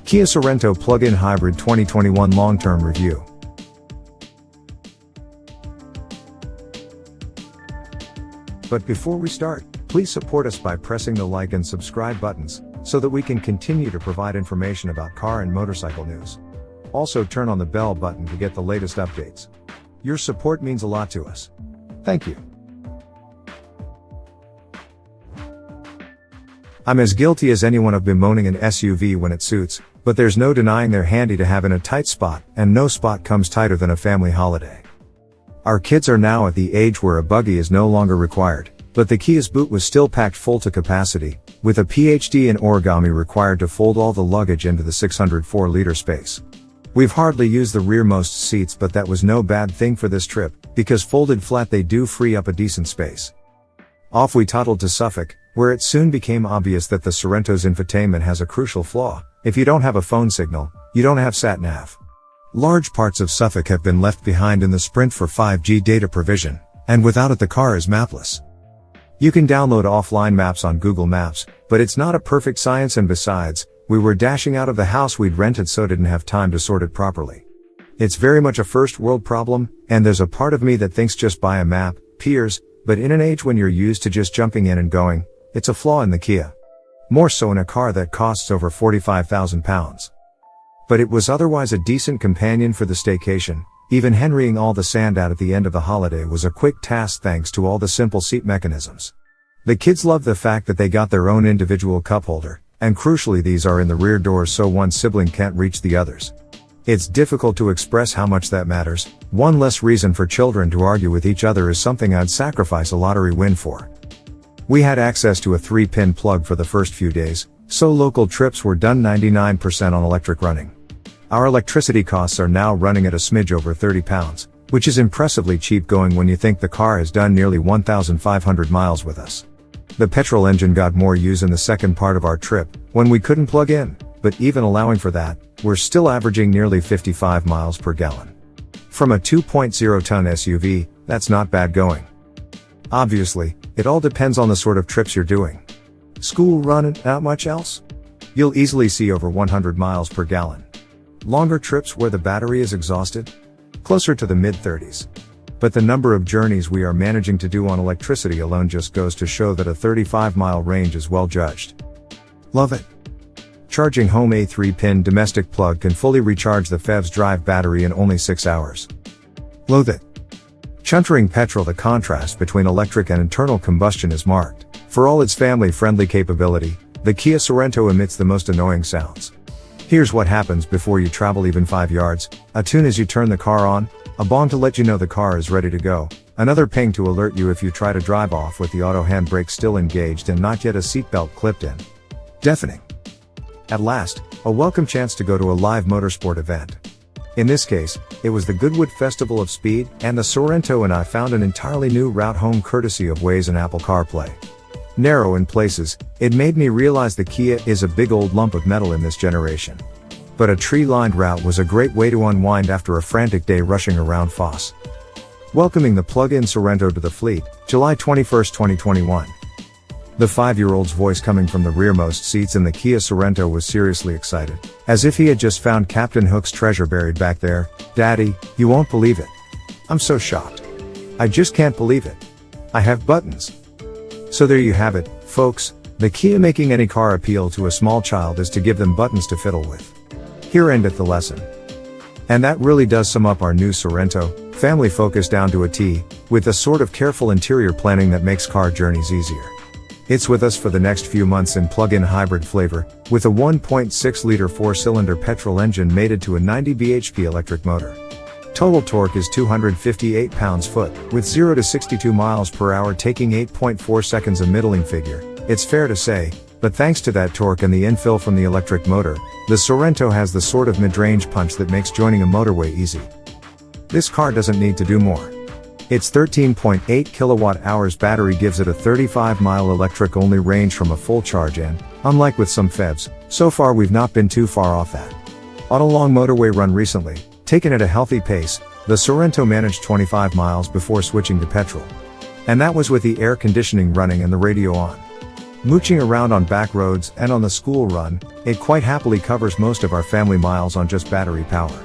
Kia Sorento Plug-in Hybrid 2021 Long-Term Review. But before we start, please support us by pressing the like and subscribe buttons, so that we can continue to provide information about car and motorcycle news. Also turn on the bell button to get the latest updates. Your support means a lot to us. Thank you. I'm as guilty as anyone of bemoaning an SUV when it suits, but there's no denying they're handy to have in a tight spot, and no spot comes tighter than a family holiday. Our kids are now at the age where a buggy is no longer required, but the Kia's boot was still packed full to capacity, with a PhD in origami required to fold all the luggage into the 604-liter space. We've hardly used the rearmost seats, but that was no bad thing for this trip, because folded flat they do free up a decent space. Off we toddled to Suffolk, where it soon became obvious that the Sorento's infotainment has a crucial flaw. If you don't have a phone signal, you don't have sat-nav. Large parts of Suffolk have been left behind in the sprint for 5G data provision, and without it the car is mapless. You can download offline maps on Google Maps, but it's not a perfect science, and besides, we were dashing out of the house we'd rented, so didn't have time to sort it properly. It's very much a first world problem, and there's a part of me that thinks just buy a map, peers, but in an age when you're used to just jumping in and going, it's a flaw in the Kia. More so in a car that costs over £45,000. But it was otherwise a decent companion for the staycation. Even henrying all the sand out at the end of the holiday was a quick task thanks to all the simple seat mechanisms. The kids love the fact that they got their own individual cup holder, and crucially these are in the rear doors so one sibling can't reach the others. It's difficult to express how much that matters. One less reason for children to argue with each other is something I'd sacrifice a lottery win for. We had access to a 3-pin plug for the first few days, so local trips were done 99% on electric running. Our electricity costs are now running at a smidge over £30, which is impressively cheap going when you think the car has done nearly 1,500 miles with us. The petrol engine got more use in the second part of our trip, when we couldn't plug in, but even allowing for that, we're still averaging nearly 55 miles per gallon. From a 2.0-ton SUV, that's not bad going. Obviously, it all depends on the sort of trips you're doing. School run and not much else? You'll easily see over 100 miles per gallon. Longer trips where the battery is exhausted? Closer to the mid-30s. But the number of journeys we are managing to do on electricity alone just goes to show that a 35-mile range is well judged. Love it. Charging home a 3-pin domestic plug can fully recharge the PHEV's drive battery in only 6 hours. Loathe it. Chuntering petrol, the contrast between electric and internal combustion is marked. For all its family-friendly capability, the Kia Sorento emits the most annoying sounds. Here's what happens before you travel even 5 yards. A tune as you turn the car on, a bong to let you know the car is ready to go, another ping to alert you if you try to drive off with the auto handbrake still engaged and not yet a seatbelt clipped in. Deafening. At last, a welcome chance to go to a live motorsport event. In this case, it was the Goodwood Festival of Speed, and the Sorento and I found an entirely new route home courtesy of Waze and Apple CarPlay. Narrow in places, it made me realize the Kia is a big old lump of metal in this generation. But a tree-lined route was a great way to unwind after a frantic day rushing around Foss. Welcoming the plug-in Sorento to the fleet, July 21, 2021. The 5-year-old's voice coming from the rearmost seats in the Kia Sorento was seriously excited, as if he had just found Captain Hook's treasure buried back there. "Daddy, you won't believe it. I'm so shocked. I just can't believe it. I have buttons." So there you have it, folks. The Kia making any car appeal to a small child is to give them buttons to fiddle with. Here endeth the lesson. And that really does sum up our new Sorento, family focused down to a T, with the sort of careful interior planning that makes car journeys easier. It's with us for the next few months in plug-in hybrid flavor, with a 1.6-liter 4-cylinder petrol engine mated to a 90 bhp electric motor. Total torque is 258 pounds-foot, with 0 to 62 miles per hour taking 8.4 seconds, a middling figure, it's fair to say, but thanks to that torque and the infill from the electric motor, the Sorento has the sort of mid-range punch that makes joining a motorway easy. This car doesn't need to do more. Its 13.8 kilowatt-hours battery gives it a 35-mile electric-only range from a full charge, and, unlike with some PHEVs, so far we've not been too far off that. On a long motorway run recently, taken at a healthy pace, the Sorento managed 25 miles before switching to petrol. And that was with the air conditioning running and the radio on. Mooching around on back roads and on the school run, it quite happily covers most of our family miles on just battery power.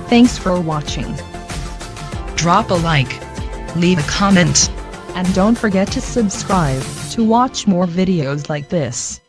Thanks for watching. Drop a like, leave a comment, and don't forget to subscribe to watch more videos like this.